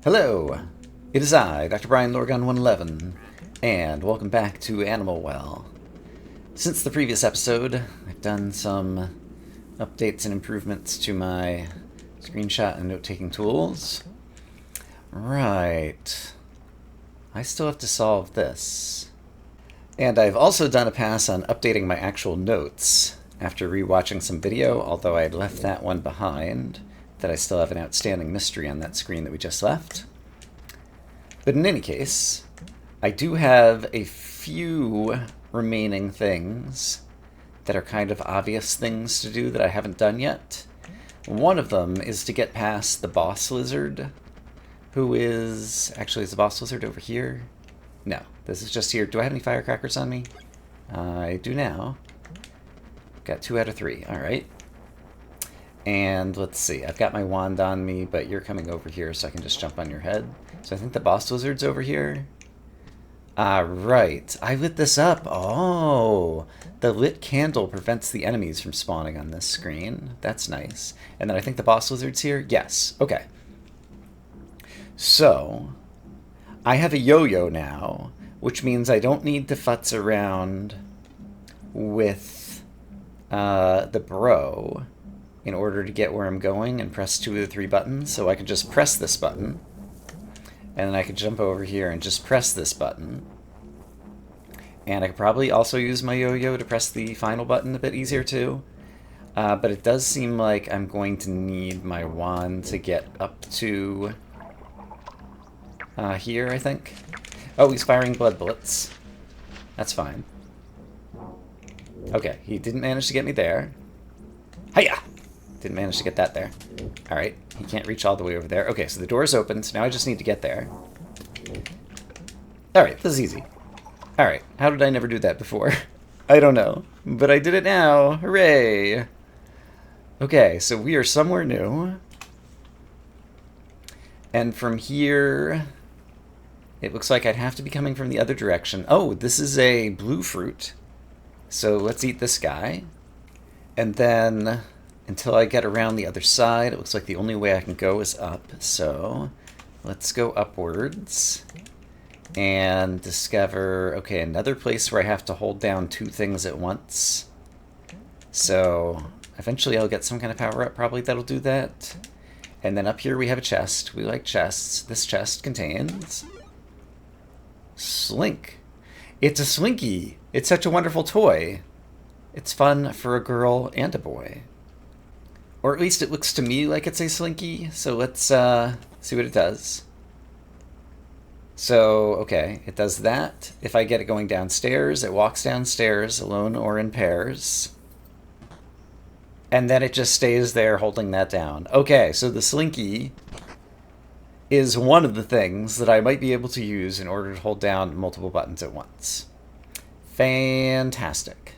Hello, it is I, Dr. Brian Lorgon 111, and welcome back to Animal Well. Since the previous episode, I've done some updates and improvements to my screenshot and note-taking tools. Right. I still have to solve this. And I've also done a pass on updating my actual notes after rewatching some video, although I had left that one behind, that I still have an outstanding mystery on that screen that we just left. But in any case, I do have a few remaining things that are kind of obvious things to do that I haven't done yet. One of them is to get past the boss lizard, who is... Actually, is the boss lizard over here? No, this is just here. Do I have any firecrackers on me? I do now. Got 2 out of 3. Alright. And let's see. I've got my wand on me, but you're coming over here so I can just jump on your head. So I think the boss lizard's over here. Right. I lit this up. Oh, the lit candle prevents the enemies from spawning on this screen. That's nice. And then I think the boss lizard's here. Yes. Okay. So, I have a yo-yo now, which means I don't need to futz around with the bro in order to get where I'm going and press 2 of the 3 buttons. So I can just press this button, and then I can jump over here and just press this button. And I could probably also use my yo-yo to press the final button a bit easier too. But it does seem like I'm going to need my wand to get up to here, I think. Oh, he's firing blood bullets. That's fine. Okay, he didn't manage to get me there. Hiya! Didn't manage to get that there. Alright, he can't reach all the way over there. Okay, so the door's open, so now I just need to get there. Alright, this is easy. Alright, how did I never do that before? I don't know, but I did it now. Hooray! Okay, so we are somewhere new. And from here, it looks like I'd have to be coming from the other direction. Oh, this is a blue fruit. So let's eat this guy. And then, until I get around the other side, it looks like the only way I can go is up. So let's go upwards and discover, okay, another place where I have to hold down 2 things at once. So eventually I'll get some kind of power-up probably that'll do that. And then up here we have a chest. We like chests. This chest contains Slink. It's a Slinky. It's such a wonderful toy. It's fun for a girl and a boy. Or at least it looks to me like it's a Slinky. So let's see what it does. So, okay, it does that. If I get it going downstairs, it walks downstairs alone or in pairs. And then it just stays there holding that down. Okay, so the Slinky is one of the things that I might be able to use in order to hold down multiple buttons at once. Fantastic.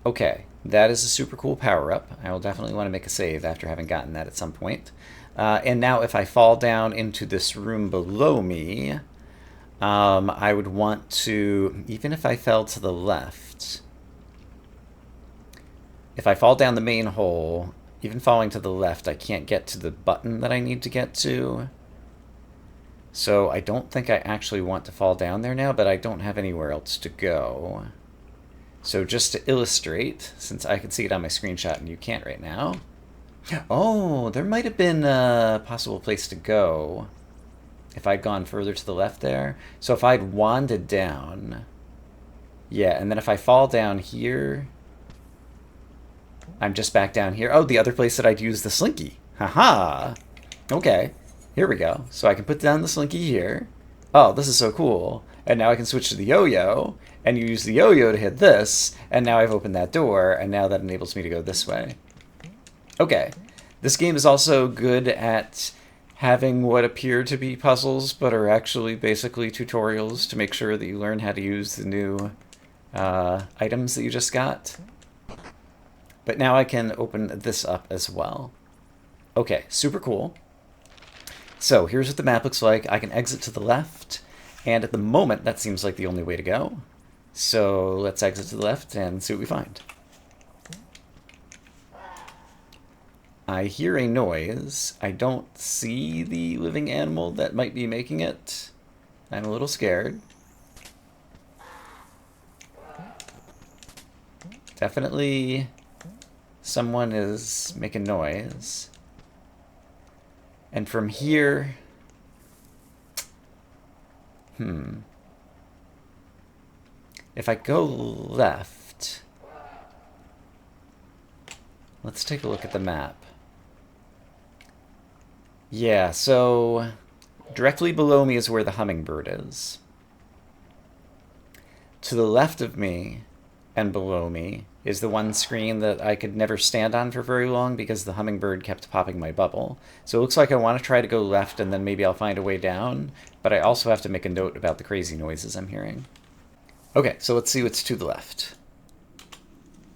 Okay, that is a super cool power-up. I will definitely want to make a save after having gotten that at some point. And now if I fall down into this room below me, I would want to, even if I fell to the left, if I fall down the main hole, even falling to the left, I can't get to the button that I need to get to. So I don't think I actually want to fall down there now, but I don't have anywhere else to go. So just to illustrate, since I can see it on my screenshot and you can't right now. Oh, there might have been a possible place to go if I'd gone further to the left there. So if I'd wanded down, yeah, and then if I fall down here, I'm just back down here. Oh, the other place that I'd use the Slinky. Haha. Okay, here we go. So I can put down the Slinky here. Oh, this is so cool. And now I can switch to the yo-yo, and you use the yo-yo to hit this, and now I've opened that door, and now that enables me to go this way. Okay, this game is also good at having what appear to be puzzles, but are actually basically tutorials to make sure that you learn how to use the new items that you just got. But now I can open this up as well. Okay, super cool. So here's what the map looks like. I can exit to the left, and at the moment that seems like the only way to go. So let's exit to the left and see what we find. I hear a noise. I don't see the living animal that might be making it. I'm a little scared. Definitely someone is making noise. And from here... If I go left... Let's take a look at the map. Yeah, so... Directly below me is where the hummingbird is. To the left of me and below me is the one screen that I could never stand on for very long because the hummingbird kept popping my bubble. So it looks like I want to try to go left and then maybe I'll find a way down, but I also have to make a note about the crazy noises I'm hearing. Okay, so let's see what's to the left.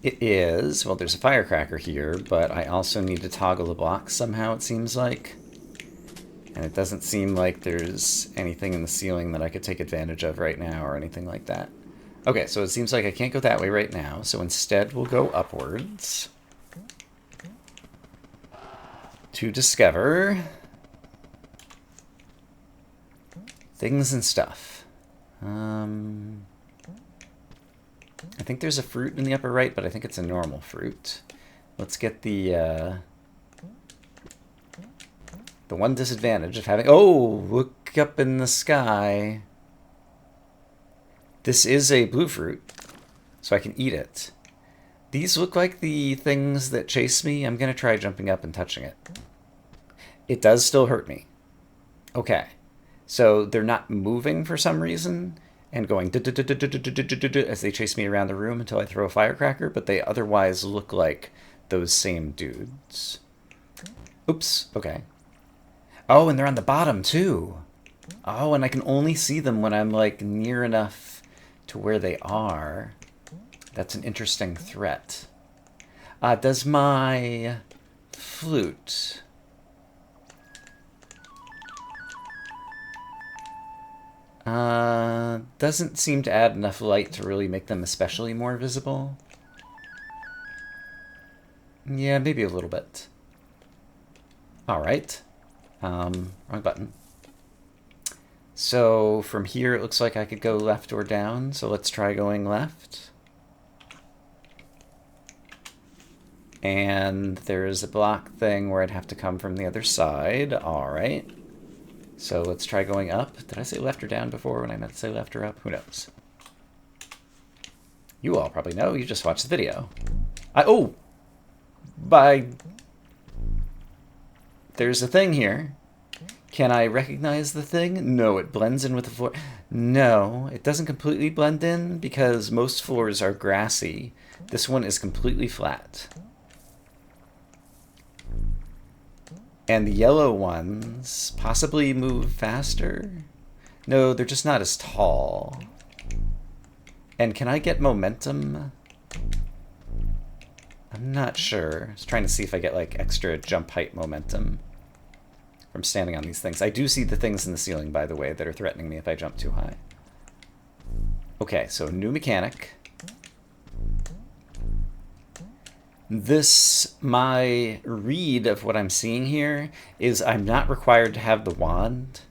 It is, well, there's a firecracker here, but I also need to toggle the blocks somehow, it seems like. And it doesn't seem like there's anything in the ceiling that I could take advantage of right now or anything like that. Okay, so it seems like I can't go that way right now, so instead we'll go upwards to discover things and stuff. I think there's a fruit in the upper right, but I think it's a normal fruit. Let's get the one disadvantage of having... Oh, look up in the sky. This is a blue fruit, so I can eat it. These look like the things that chase me. I'm going to try jumping up and touching it. It does still hurt me. Okay. So they're not moving for some reason and going as they chase me around the room until I throw a firecracker, but they otherwise look like those same dudes. Oops. Okay. Oh, and they're on the bottom, too. Oh, and I can only see them when I'm, like, near enough to where they are. That's an interesting threat. Does my flute... doesn't seem to add enough light to really make them especially more visible. Yeah, maybe a little bit. Alright. Wrong button. So from here it looks like I could go left or down, so let's try going left. And there's a block thing where I'd have to come from the other side. Alright. So let's try going up. Did I say left or down before when I meant to say left or up? Who knows? You all probably know. You just watched the video. Oh! There's a thing here. Can I recognize the thing? No, it blends in with the floor. No, it doesn't completely blend in because most floors are grassy. This one is completely flat. And the yellow ones possibly move faster? No, they're just not as tall. And can I get momentum? I'm not sure. I was trying to see if I get like extra jump height momentum from standing on these things. I do see the things in the ceiling, by the way, that are threatening me if I jump too high. Okay, so new mechanic. My read of what I'm seeing here is I'm not required to have the wand.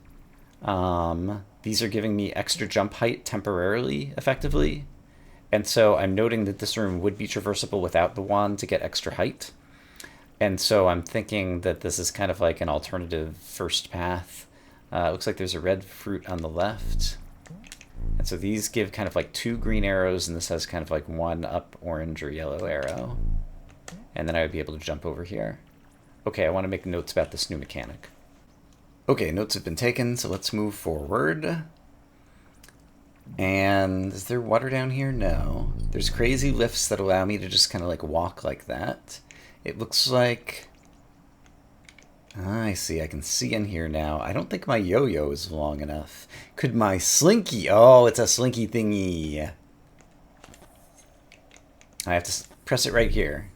These are giving me extra jump height temporarily, effectively. And so I'm noting that this room would be traversable without the wand to get extra height. And so I'm thinking that this is kind of like an alternative first path. It looks like there's a red fruit on the left. And so these give kind of like 2 green arrows, and this has kind of like 1 up orange or yellow arrow. And then I would be able to jump over here. Okay, I want to make notes about this new mechanic. Okay, notes have been taken, so let's move forward. And is there water down here? No. There's crazy lifts that allow me to just kind of like walk like that. It looks like... I see, I can see in here now. I don't think my yo-yo is long enough. Could my slinky... Oh, it's a slinky thingy. I have to press it right here.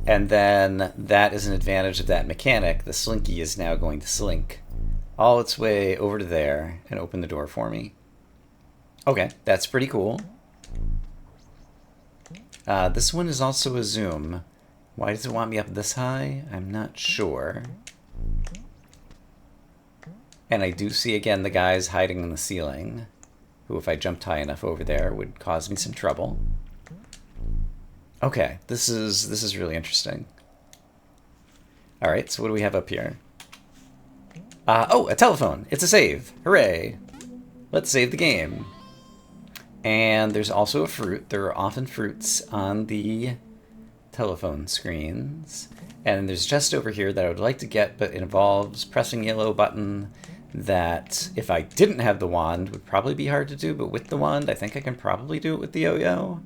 And then that is an advantage of that mechanic. The slinky is now going to slink all its way over to there and open the door for me. Okay, that's pretty cool. This one is also a zoom. Why does it want me up this high? I'm not sure. And I do see again the guys hiding in the ceiling, who if I jumped high enough over there would cause me some trouble. Okay, this is really interesting. All right, so what do we have up here? Oh, a telephone. It's a save. Hooray. Let's save the game. And there's also a fruit. There are often fruits on the telephone screens. And there's a chest over here that I would like to get, but it involves pressing yellow button that, if I didn't have the wand, would probably be hard to do, but with the wand, I think I can probably do it with the yo-yo.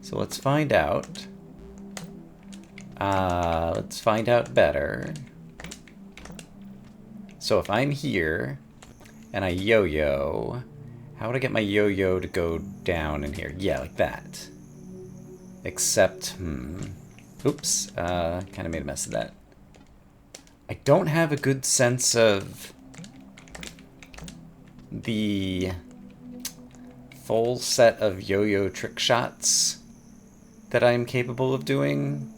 So let's find out. Let's find out better. So if I'm here, and I yo-yo, how would I get my yo-yo to go down in here? Yeah, like that. Except, oops, kind of made a mess of that. I don't have a good sense of the full set of yo-yo trick shots that I'm capable of doing.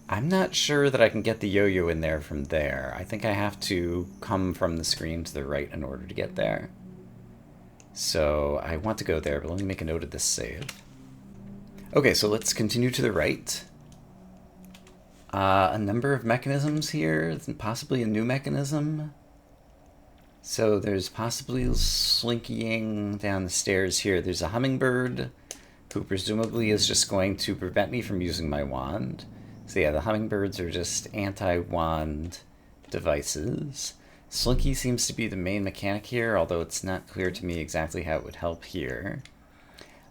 I'm not sure that I can get the yo-yo in there from there. I think I have to come from the screen to the right in order to get there. So I want to go there, but let me make a note of this save. Okay, so let's continue to the right. A number of mechanisms here, possibly a new mechanism. So there's possibly slinkying down the stairs here. There's a hummingbird who presumably is just going to prevent me from using my wand. So yeah, the hummingbirds are just anti-wand devices. Slinky seems to be the main mechanic here, although it's not clear to me exactly how it would help here.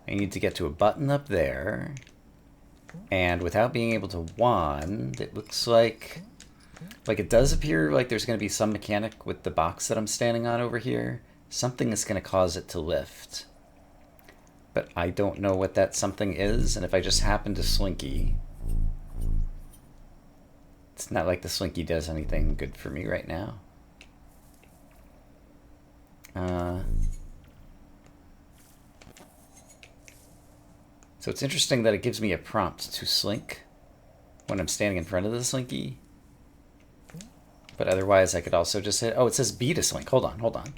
I need to get to a button up there. And without being able to wand, it looks like it does appear like there's going to be some mechanic with the box that I'm standing on over here. Something is going to cause it to lift. But I don't know what that something is, and if I just happen to slinky, it's not like the slinky does anything good for me right now. So it's interesting that it gives me a prompt to slink when I'm standing in front of the slinky. But otherwise I could also just hit, oh, it says B to slink. Hold on.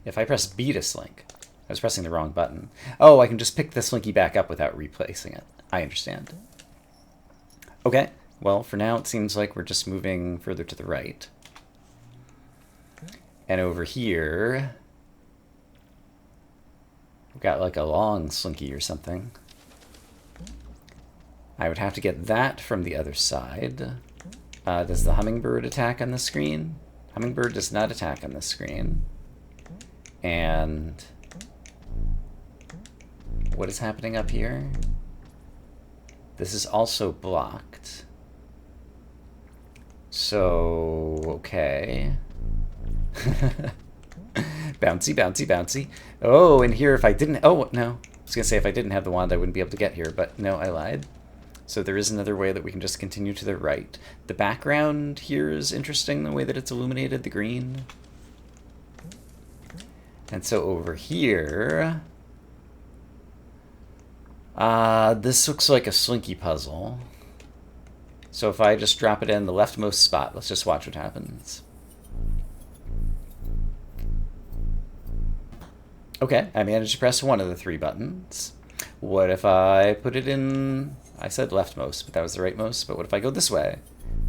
If I press B to slink, I was pressing the wrong button. Oh, I can just pick the slinky back up without replacing it. I understand. Okay, well, for now it seems like we're just moving further to the right. And over here, we've got like a long slinky or something. I would have to get that from the other side. Does the hummingbird attack on the screen? Hummingbird does not attack on the screen. And what is happening up here? This is also blocked. So, okay. Bouncy, bouncy, bouncy. Oh, and here if I didn't... Oh, no. I was going to say if I didn't have the wand, I wouldn't be able to get here, but no, I lied. So there is another way that we can just continue to the right. The background here is interesting, the way that it's illuminated, the green. And so over here... this looks like a slinky puzzle. So if I just drop it in the leftmost spot, let's just watch what happens. Okay, I managed to press one of the three buttons. What if I put it in... I said leftmost, but that was the rightmost. But what if I go this way?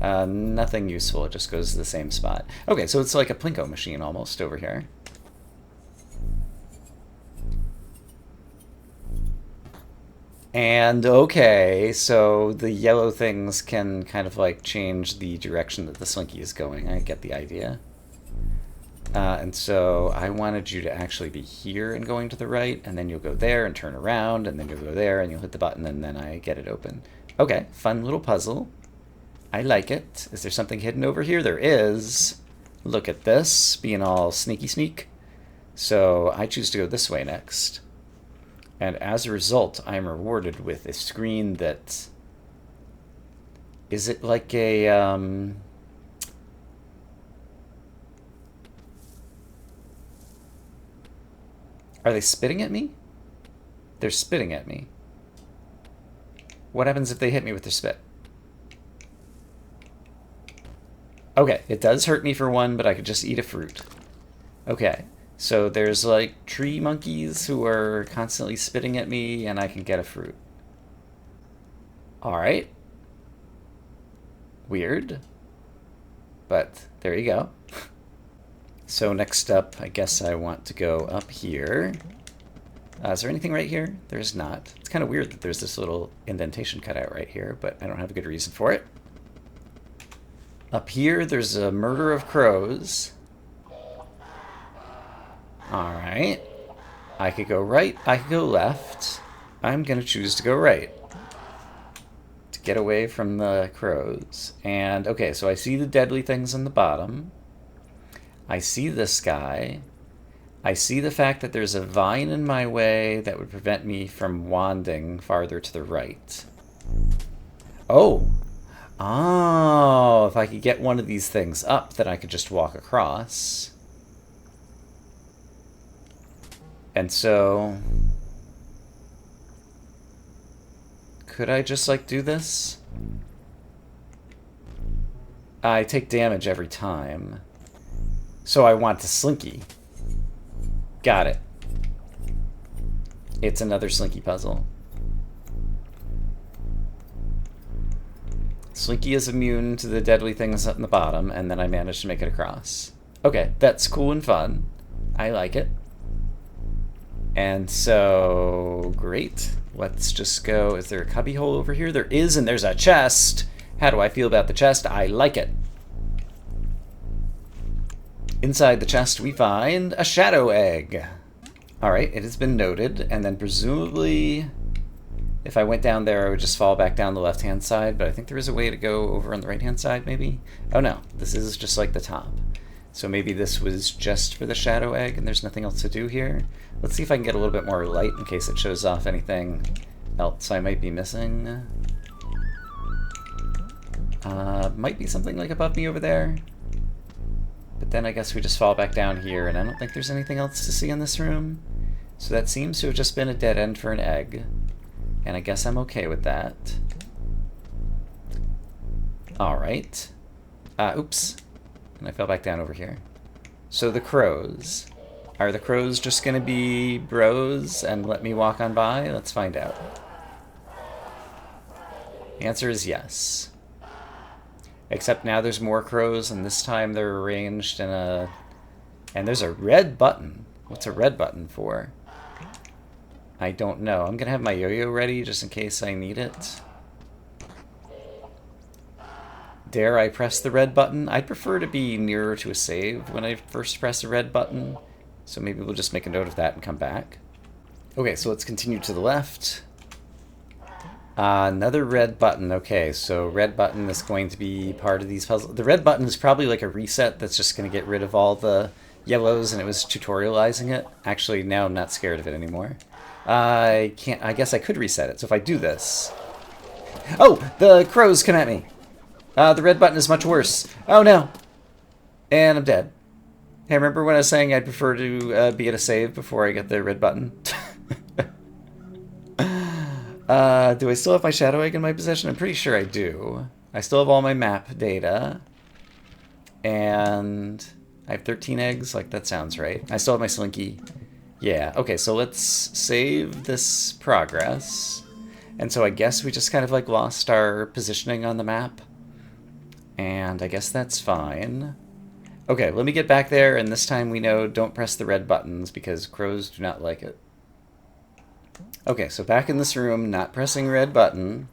Nothing useful, it just goes to the same spot. Okay, so it's like a Plinko machine almost over here. And okay, so the yellow things can kind of like change the direction that the slinky is going. I get the idea. And so I wanted you to actually be here and going to the right, and then you'll go there and turn around, and then you'll go there and you'll hit the button, and then I get it open. Okay, fun little puzzle. I like it. Is there something hidden over here? There is. Look at this, being all sneaky sneak. So I choose to go this way next. And as a result, I am rewarded with a screen that... Is it like a... Are they spitting at me? They're spitting at me. What happens if they hit me with their spit? Okay, it does hurt me for one, but I could just eat a fruit. Okay, so there's like tree monkeys who are constantly spitting at me, and I can get a fruit. Alright. Weird. But there you go. So next up, I guess I want to go up here. Is there anything right here? There's not. It's kind of weird that there's this little indentation cut out right here, but I don't have a good reason for it. Up here, there's a murder of crows. Alright. I could go right, I could go left. I'm gonna choose to go right. To get away from the crows. And, okay, so I see the deadly things on the bottom. I see this guy. I see the fact that there's a vine in my way that would prevent me from wanding farther to the right. Oh! Oh, if I could get one of these things up, then I could just walk across. And so... could I just, like, do this? I take damage every time. So I want to slinky. Got it. It's another slinky puzzle. Slinky is immune to the deadly things up in the bottom, and then I managed to make it across. Okay, that's cool and fun. I like it. And so, great. Let's just go. Is there a cubby hole over here? There is, and there's a chest. How do I feel about the chest? I like it. Inside the chest, we find a shadow egg. Alright, it has been noted, and then presumably, if I went down there, I would just fall back down the left-hand side, but I think there is a way to go over on the right-hand side, maybe? Oh no, this is just like the top. So maybe this was just for the shadow egg, and there's nothing else to do here. Let's see if I can get a little bit more light in case it shows off anything else I might be missing. Might be something like above me over there. But then I guess we just fall back down here, and I don't think there's anything else to see in this room. So that seems to have just been a dead end for an egg. And I guess I'm okay with that. Alright. Oops. And I fell back down over here. So the crows. Are the crows just gonna be bros and let me walk on by? Let's find out. The answer is yes. Except now there's more crows, and this time they're arranged in a... And there's a red button. What's a red button for? I don't know. I'm gonna have my yo-yo ready just in case I need it. Dare I press the red button? I'd prefer to be nearer to a save when I first press the red button. So maybe we'll just make a note of that and come back. Okay, so let's continue to the left. Another red button. Okay, so red button is going to be part of these puzzles. The red button is probably like a reset that's just going to get rid of all the yellows, and it was tutorializing it. Actually, now I'm not scared of it anymore. I guess I could reset it. So if I do this... Oh! The crows come at me! The red button is much worse. Oh no! And I'm dead. Hey, remember when I was saying I'd prefer to be at a save before I get the red button? Do I still have my shadow egg in my possession? I'm pretty sure I do. I still have all my map data. And I have 13 eggs. Like, that sounds right. I still have my slinky. Yeah, okay, so let's save this progress. And so I guess we just kind of, like, lost our positioning on the map. And I guess that's fine. Okay, let me get back there, and this time we know don't press the red buttons because crows do not like it. Okay, so back in this room, not pressing red button.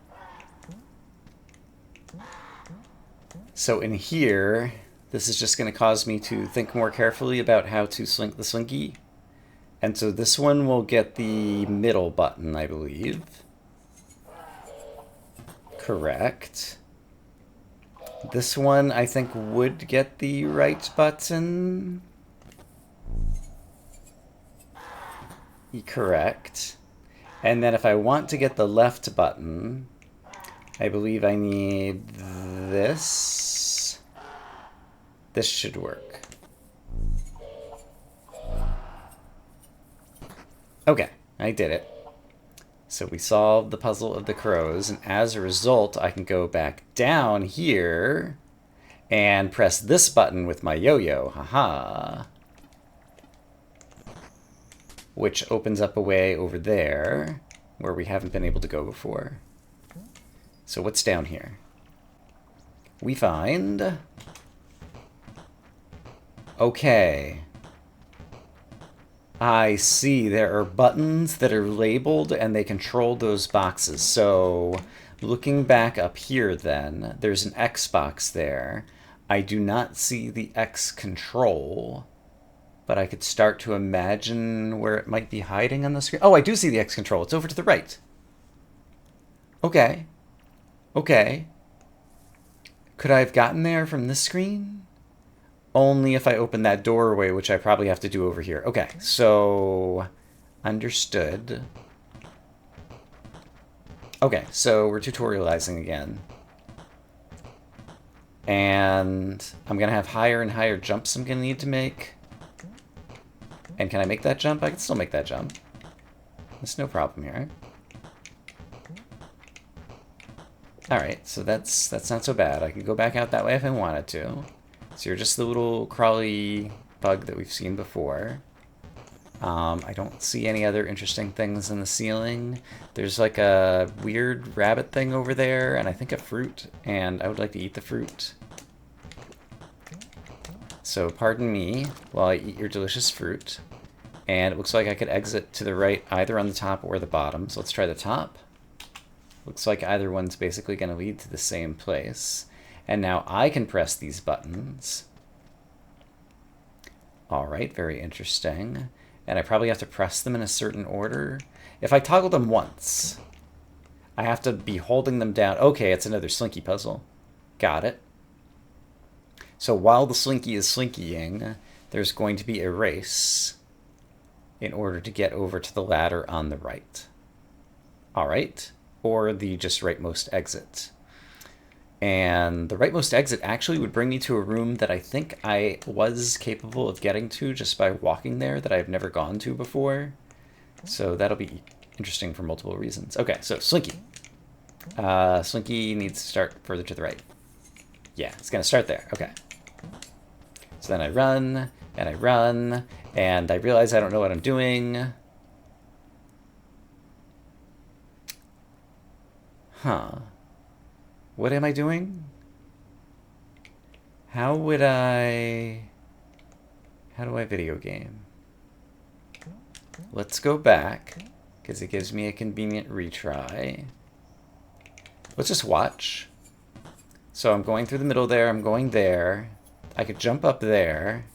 So in here, this is just going to cause me to think more carefully about how to slink the slinky. And so this one will get the middle button, I believe. Correct. This one, I think, would get the right button. Correct. And then if I want to get the left button, I believe I need this. This should work. Okay, I did it. So we solved the puzzle of the crows, and as a result, I can go back down here and press this button with my yo-yo. Haha. Which opens up a way over there where we haven't been able to go before. So what's down here? We find... Okay. I see. There are buttons that are labeled and they control those boxes. So looking back up here then, there's an X box there. I do not see the X control, but I could start to imagine where it might be hiding on the screen. Oh, I do see the X control. It's over to the right. Okay. Okay. Could I have gotten there from this screen? Only if I open that doorway, which I probably have to do over here. Okay, so... Understood. Okay, so we're tutorializing again. And I'm going to have higher and higher jumps I'm going to need to make. And can I make that jump? I can still make that jump. There's no problem here. Alright, so that's not so bad. I can go back out that way if I wanted to. So you're just the little crawly bug that we've seen before. I don't see any other interesting things in the ceiling. There's like a weird rabbit thing over there, and I think a fruit, and I would like to eat the fruit. So pardon me while I eat your delicious fruit. And it looks like I could exit to the right either on the top or the bottom. So let's try the top. Looks like either one's basically going to lead to the same place. And now I can press these buttons. All right, very interesting. And I probably have to press them in a certain order. If I toggle them once, I have to be holding them down. Okay, it's another slinky puzzle. Got it. So while the slinky is slinkying, there's going to be a race in order to get over to the ladder on the right. All right, or the just rightmost exit. And the rightmost exit actually would bring me to a room that I think I was capable of getting to just by walking there that I've never gone to before. So that'll be interesting for multiple reasons. Okay, so Slinky. Slinky needs to start further to the right. Yeah, it's going to start there. Okay. So then I run, and I run, and I realize I don't know what I'm doing. Huh. What am I doing? How do I video game? Let's go back, because it gives me a convenient retry. Let's just watch. So I'm going through the middle there, I'm going there. I could jump up there.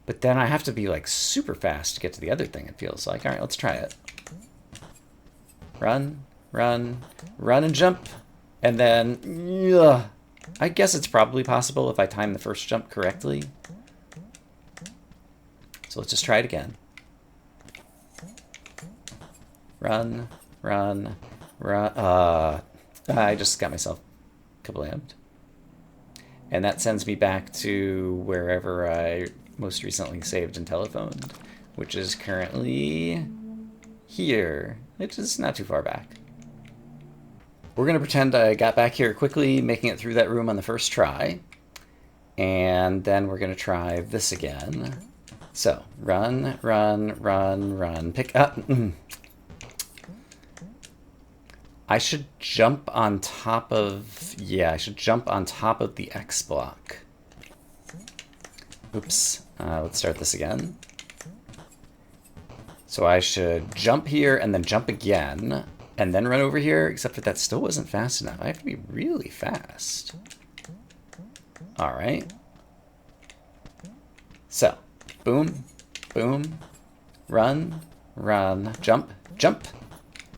But then I have to be like super fast to get to the other thing, it feels like. All right, let's try it. Run, run, run and jump. And then, I guess it's probably possible if I time the first jump correctly. So let's just try it again. Run, run, run. I just got myself kablammed. And that sends me back to wherever I most recently saved and telephoned, which is currently here, which is not too far back. We're going to pretend I got back here quickly, making it through that room on the first try. And then we're going to try this again. So, run, run, run, run, pick up. I should jump on top of... Yeah, I should jump on top of the X block. Oops. Let's start this again. So I should jump here and then jump again. And then run over here, except that that still wasn't fast enough. I have to be really fast. All right. So, boom, boom, run, run, jump, jump,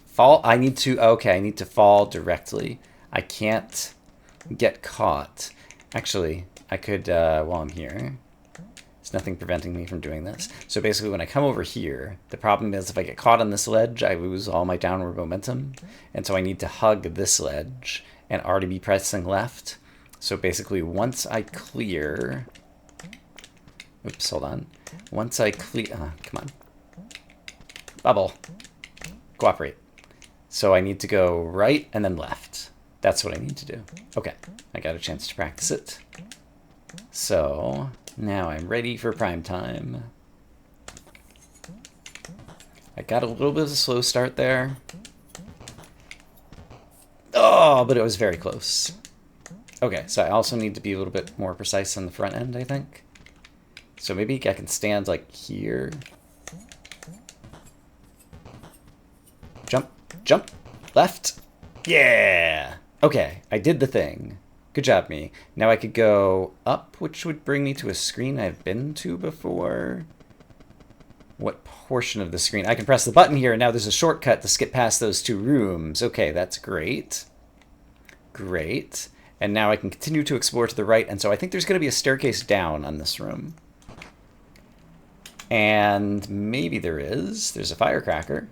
fall. I need to, okay, I need to fall directly. I can't get caught. Actually, I could, while I'm here. There's nothing preventing me from doing this. So basically when I come over here, the problem is if I get caught on this ledge, I lose all my downward momentum. And so I need to hug this ledge and already be pressing left. So basically once I clear... Oops, hold on. Once I clear... come on. Bubble. Cooperate. So I need to go right and then left. That's what I need to do. Okay, I got a chance to practice it. So now I'm ready for prime time. I got a little bit of a slow start there. Oh, but it was very close. Okay, so I also need to be a little bit more precise on the front end, I think. So maybe I can stand like here. Jump, jump, left. Yeah! Okay, I did the thing. Good job, me. Now I could go up, which would bring me to a screen I've been to before. What portion of the screen? I can press the button here, and now there's a shortcut to skip past those 2 rooms. Okay, that's great. Great. And now I can continue to explore to the right, and so I think there's going to be a staircase down on this room. And maybe there is. There's a firecracker.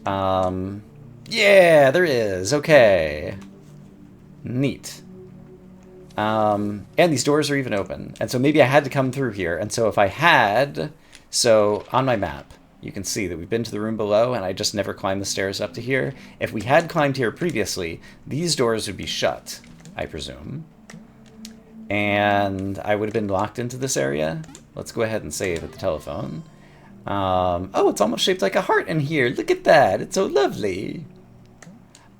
Yeah, there is. Okay. Neat. And these doors are even open. And so maybe I had to come through here. And so if I had... So on my map, you can see that we've been to the room below, and I just never climbed the stairs up to here. If we had climbed here previously, these doors would be shut, I presume. And I would have been locked into this area. Let's go ahead and save at the telephone. Oh, it's almost shaped like a heart in here. Look at that. It's so lovely.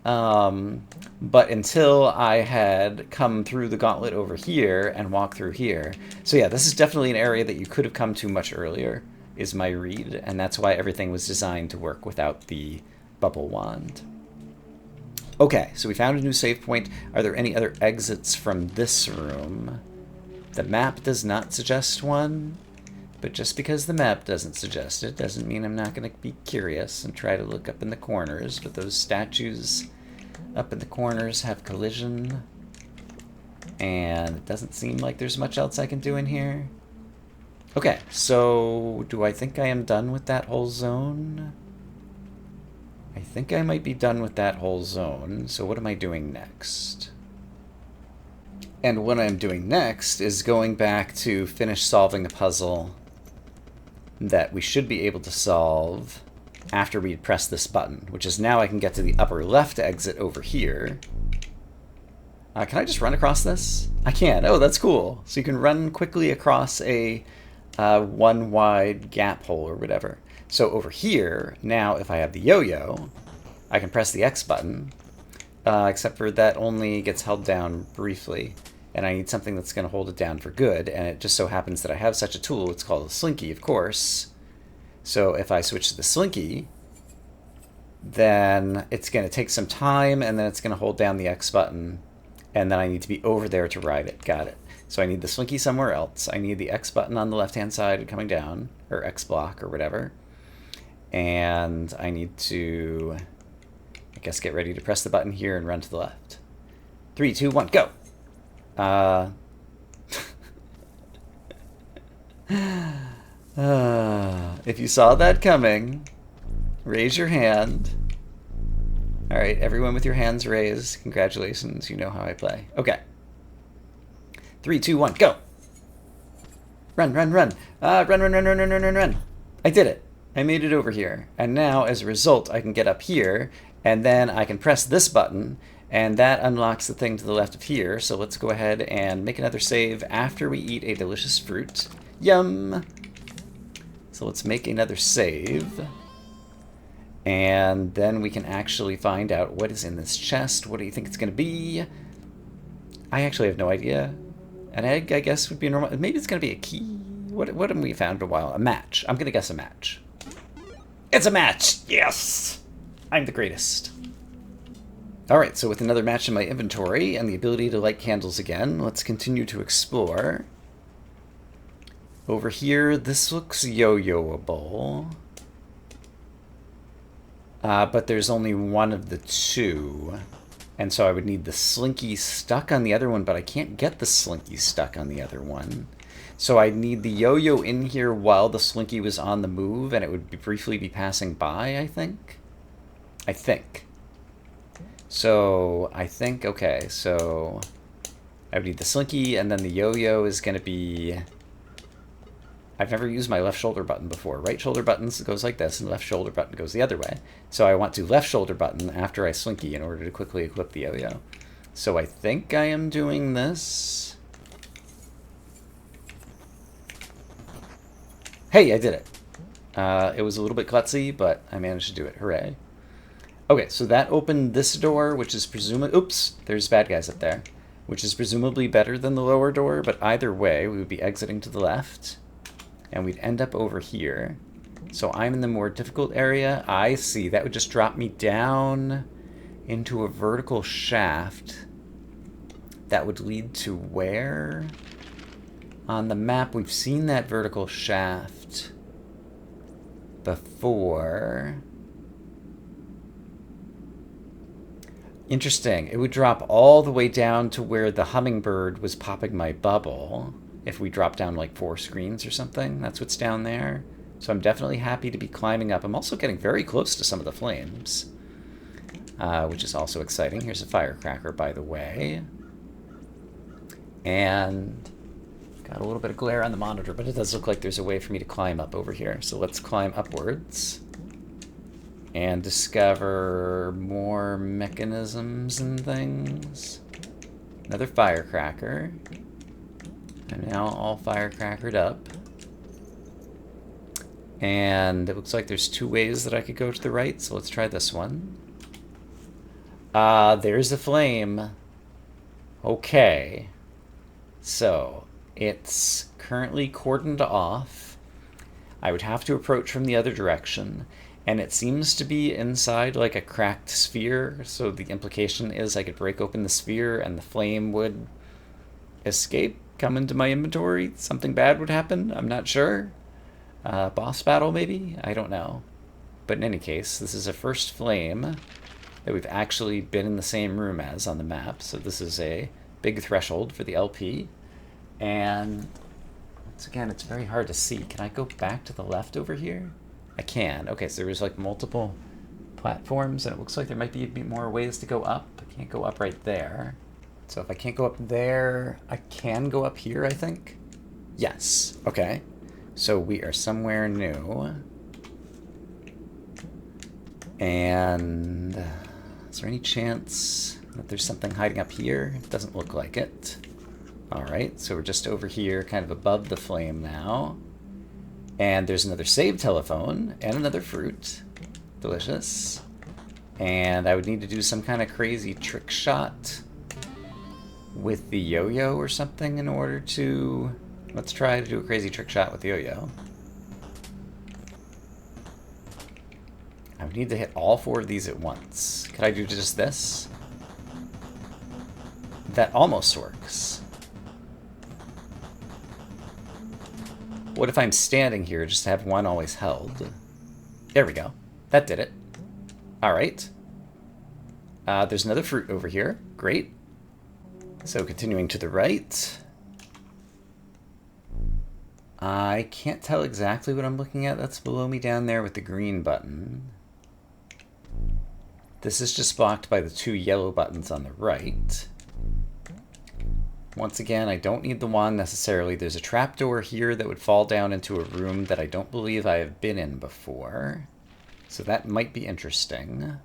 But until I had come through the gauntlet over here and walked through here. So yeah, this is definitely an area that you could have come to much earlier, is my read. And that's why everything was designed to work without the bubble wand. Okay, so we found a new save point. Are there any other exits from this room? The map does not suggest one. But just because the map doesn't suggest it doesn't mean I'm not going to be curious and try to look up in the corners. But those statues up in the corners have collision. And it doesn't seem like there's much else I can do in here. Okay, so do I think I am done with that whole zone? I think I might be done with that whole zone. So what am I doing next? And what I'm doing next is going back to finish solving a puzzle that we should be able to solve after we press this button, which is now I can get to the upper left exit over here. Can I just run across this? I can. Oh, that's cool. So you can run quickly across a one wide gap hole or whatever. So over here, now if I have the yo-yo, I can press the X button, except for that only gets held down briefly. And I need something that's going to hold it down for good, and it just so happens that I have such a tool. It's called a slinky, of course. So if I switch to the slinky, then it's going to take some time, and then it's going to hold down the X button, and then I need to be over there to ride it. Got it. So I need the slinky somewhere else. I need the X button on the left-hand side coming down, or X block, or whatever. And I need to, I guess, get ready to press the button here and run to the left. 3, 2, 1, go! If you saw that coming, raise your hand. Alright, everyone with your hands raised. Congratulations, you know how I play. Okay. 3, 2, 1, go! Run, run, run. Run, run, run, run, run, run, run, run. I did it. I made it over here. And now, as a result, I can get up here, and then I can press this button, and that unlocks the thing to the left of here. So let's go ahead and make another save after we eat a delicious fruit. Yum! So let's make another save. And then we can actually find out what is in this chest. What do you think it's going to be? I actually have no idea. An egg, I guess, would be normal. Maybe it's going to be a key. What haven't we found in a while? A match. I'm going to guess a match. It's a match! Yes! I'm the greatest. Alright, so with another match in my inventory and the ability to light candles again, let's continue to explore. Over here, this looks yo-yoable. But there's only one of the two. And so I would need the slinky stuck on the other one, but I can't get the slinky stuck on the other one. So I need the yo-yo in here while the slinky was on the move, and it would briefly be passing by, I think. So I think, okay, so I would need the slinky, and then the yo-yo is going to be... I've never used my left shoulder button before. Right shoulder button goes like this, and left shoulder button goes the other way. So I want to left shoulder button after I slinky in order to quickly equip the yo-yo. So I think I am doing this. Hey, I did it. It was a little bit klutzy, but I managed to do it. Hooray. Okay, so that opened this door, which is presumably... Oops, there's bad guys up there. Which is presumably better than the lower door, but either way, we would be exiting to the left. And we'd end up over here. So I'm in the more difficult area. I see. That would just drop me down into a vertical shaft. That would lead to where? On the map, we've seen that vertical shaft before. Interesting. It would drop all the way down to where the hummingbird was popping my bubble. If we drop down like 4 screens or something, that's what's down there. So I'm definitely happy to be climbing up. I'm also getting very close to some of the flames, which is also exciting. Here's a firecracker, by the way. And got a little bit of glare on the monitor, but it does look like there's a way for me to climb up over here. So let's climb upwards and discover more mechanisms and things. Another firecracker. I'm now all firecrackered up. And it looks like there's 2 ways that I could go to the right, so let's try this one. There's a flame. Okay. So, it's currently cordoned off. I would have to approach from the other direction. And it seems to be inside like a cracked sphere, so the implication is I could break open the sphere and the flame would escape, come into my inventory, something bad would happen, I'm not sure. Boss battle maybe? I don't know. But in any case, this is a first flame that we've actually been in the same room as on the map, so this is a big threshold for the LP. And once again, it's very hard to see. Can I go back to the left over here? I can. Okay, so there's like multiple platforms, and it looks like there might be more ways to go up. I can't go up right there. So if I can't go up there, I can go up here, I think. Yes. Okay. So we are somewhere new. And is there any chance that there's something hiding up here? It doesn't look like it. All right, so we're just over here, kind of above the flame now. And there's another save telephone and another fruit. Delicious. And I would need to do some kind of crazy trick shot with the yo-yo or something in order to... Let's try to do a crazy trick shot with the yo-yo. I would need to hit all 4 of these at once. Could I do just this? That almost works. What if I'm standing here just to have one always held? There we go. That did it. All right. There's another fruit over here. Great. So continuing to the right. I can't tell exactly what I'm looking at. That's below me down there with the green button. This is just blocked by the 2 yellow buttons on the right. Once again, I don't need the wand necessarily. There's a trapdoor here that would fall down into a room that I don't believe I have been in before. So that might be interesting.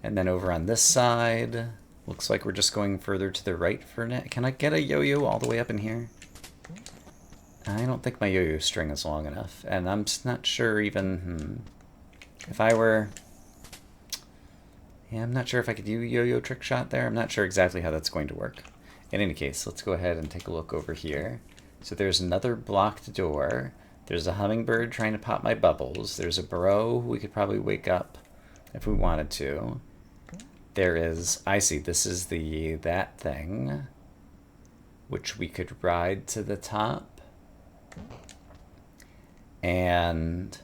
And then over on this side, looks like we're just going further to the right for now. Can I get a yo-yo all the way up in here? I don't think my yo-yo string is long enough. And I'm just not sure even... If I were... Yeah, I'm not sure if I could do yo-yo trick shot there. I'm not sure exactly how that's going to work. In any case, let's go ahead and take a look over here. So there's another blocked door. There's a hummingbird trying to pop my bubbles. There's a burrow we could probably wake up if we wanted to. There is... I see, this is that thing, which we could ride to the top. And...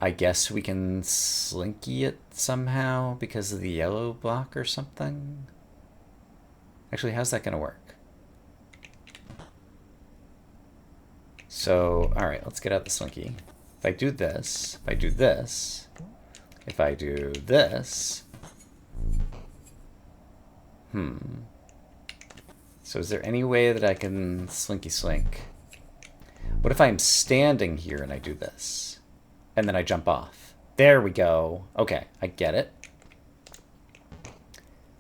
I guess we can slinky it somehow because of the yellow block or something. Actually, how's that going to work? So, alright, let's get out the slinky. If I do this, if I do this, if I do this... So is there any way that I can slinky slink? What if I'm standing here and I do this? And then I jump off. There we go. Okay, I get it.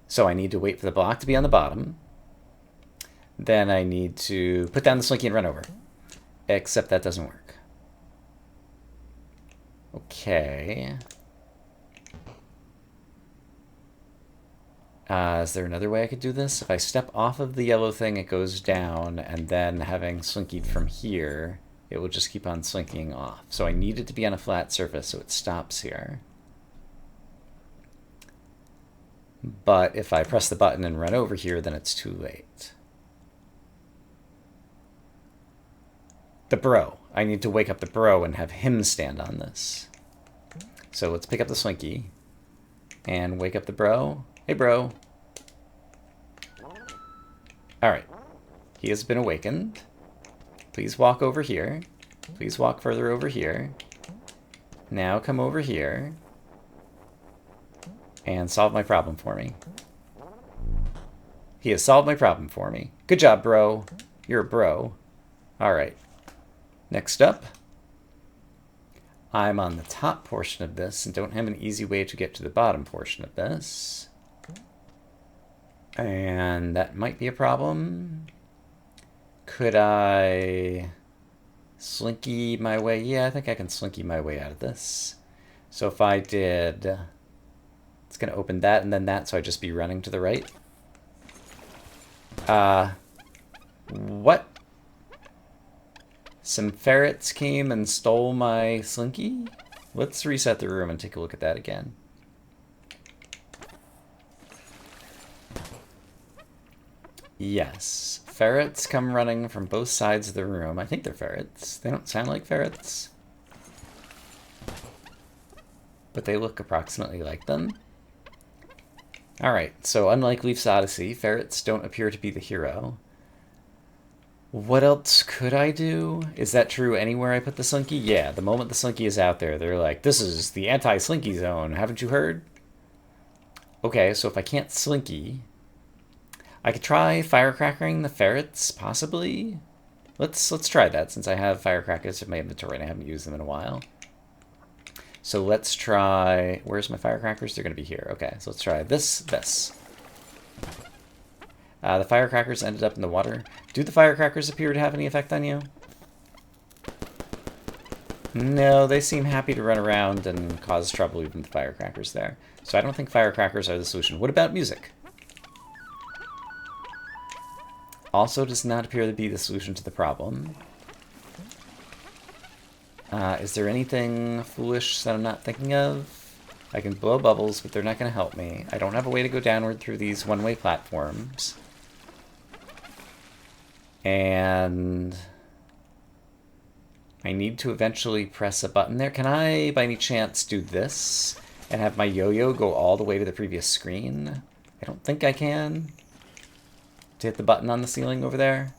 So I need to wait for the block to be on the bottom. Then I need to put down the slinky and run over. Except that doesn't work. Okay. Is there another way I could do this? If I step off of the yellow thing, it goes down, and then having slinkied from here, it will just keep on slinking off. So I need it to be on a flat surface, so it stops here. But if I press the button and run over here, then it's too late. The bro. I need to wake up the bro and have him stand on this. So let's pick up the slinky and wake up the bro. Hey, bro. Alright. He has been awakened. Please walk over here. Please walk further over here. Now come over here. And solve my problem for me. He has solved my problem for me. Good job, bro. You're a bro. Alright. Next up. I'm on the top portion of this and don't have an easy way to get to the bottom portion of this. And that might be a problem. Could I slinky my way? Yeah, I think I can slinky my way out of this. So if I did... It's going to open that and then that, so I'd just be running to the right. What? Some ferrets came and stole my slinky? Let's reset the room and take a look at that again. Yes. Ferrets come running from both sides of the room. I think they're ferrets. They don't sound like ferrets. But they look approximately like them. Alright, so unlike Leaf's Odyssey, ferrets don't appear to be the hero. What else could I do? Is that true anywhere I put the slinky? Yeah, the moment the slinky is out there, they're like, this is the anti-slinky zone, haven't you heard? Okay, so if I can't slinky, I could try firecrackering the ferrets, possibly? Let's try that, since I have firecrackers in my inventory and I haven't used them in a while. So let's try... Where's my firecrackers? They're going to be here. Okay, so let's try this. The firecrackers ended up in the water. Do the firecrackers appear to have any effect on you? No, they seem happy to run around and cause trouble even with the firecrackers there. So I don't think firecrackers are the solution. What about music? Also does not appear to be the solution to the problem. Is there anything foolish that I'm not thinking of? I can blow bubbles, but they're not going to help me. I don't have a way to go downward through these one-way platforms. And I need to eventually press a button there. Can I, by any chance, do this and have my yo-yo go all the way to the previous screen? I don't think I can. To hit the button on the ceiling over there.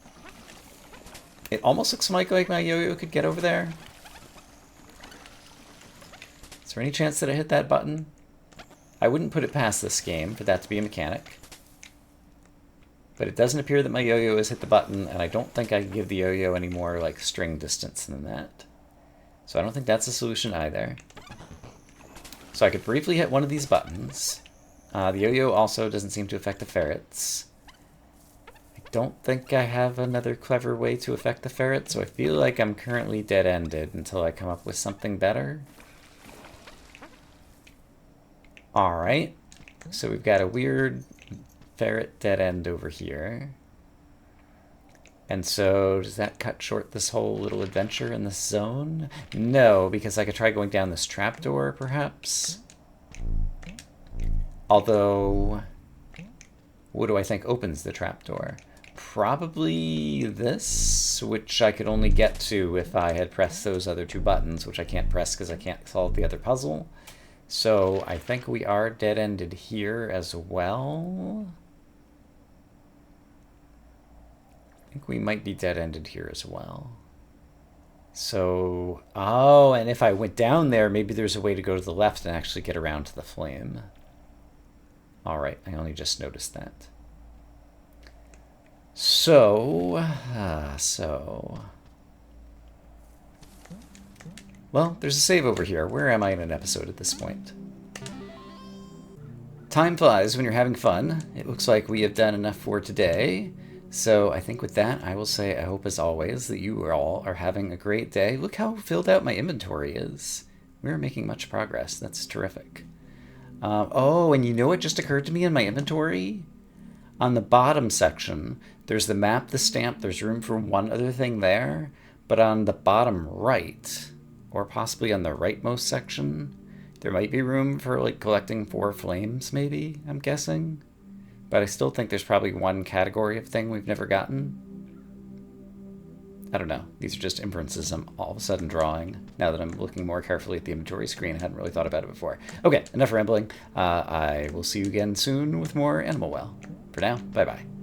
It almost looks like my yo-yo could get over there. Is there any chance that I hit that button? I wouldn't put it past this game for that to be a mechanic. But it doesn't appear that my yo-yo has hit the button, and I don't think I can give the yo-yo any more like string distance than that. So I don't think that's a solution either. So I could briefly hit one of these buttons. The yo-yo also doesn't seem to affect the ferrets. I don't think I have another clever way to affect the ferret, so I feel like I'm currently dead-ended until I come up with something better. Alright, so we've got a weird ferret dead end over here. And so, does that cut short this whole little adventure in this zone? No, because I could try going down this trapdoor, perhaps. Although, what do I think opens the trapdoor? Probably this, which I could only get to if I had pressed those other two buttons, which I can't press because I can't solve the other puzzle. So I think we are dead-ended here as well. I think we might be dead-ended here as well. So, oh, and if I went down there, maybe there's a way to go to the left and actually get around to the flame. All right, I only just noticed that. So, Well, there's a save over here. Where am I in an episode at this point? Time flies when you're having fun. It looks like we have done enough for today. So I think with that, I will say I hope, as always, that you all are having a great day. Look how filled out my inventory is. We're making much progress. That's terrific. Oh, and you know what just occurred to me in my inventory? On the bottom section, there's the map, the stamp. There's room for one other thing there. But on the bottom right, or possibly on the rightmost section, there might be room for, like, collecting 4 flames, maybe, I'm guessing. But I still think there's probably one category of thing we've never gotten. I don't know. These are just inferences I'm all of a sudden drawing now that I'm looking more carefully at the inventory screen. I hadn't really thought about it before. Okay, enough rambling. I will see you again soon with more Animal Well. For now, bye-bye.